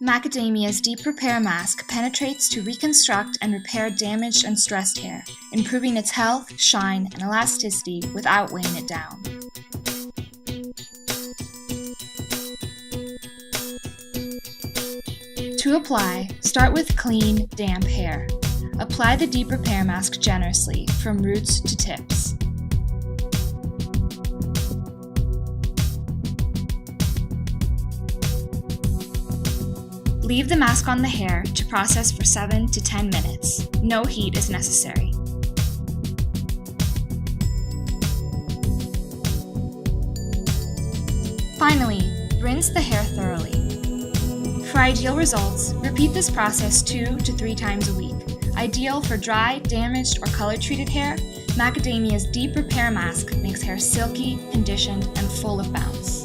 Macadamia's Deep Repair Mask penetrates to reconstruct and repair damaged and stressed hair, improving its health, shine, and elasticity without weighing it down. To apply, start with clean, damp hair. Apply the Deep Repair Mask generously from roots to tips. Leave the mask on the hair to process for 7 to 10 minutes. No heat is necessary. Finally, rinse the hair thoroughly. For ideal results, repeat this process 2 to 3 times a week. Ideal for dry, damaged, or color-treated hair, Macadamia's Deep Repair Mask makes hair silky, conditioned, and full of bounce.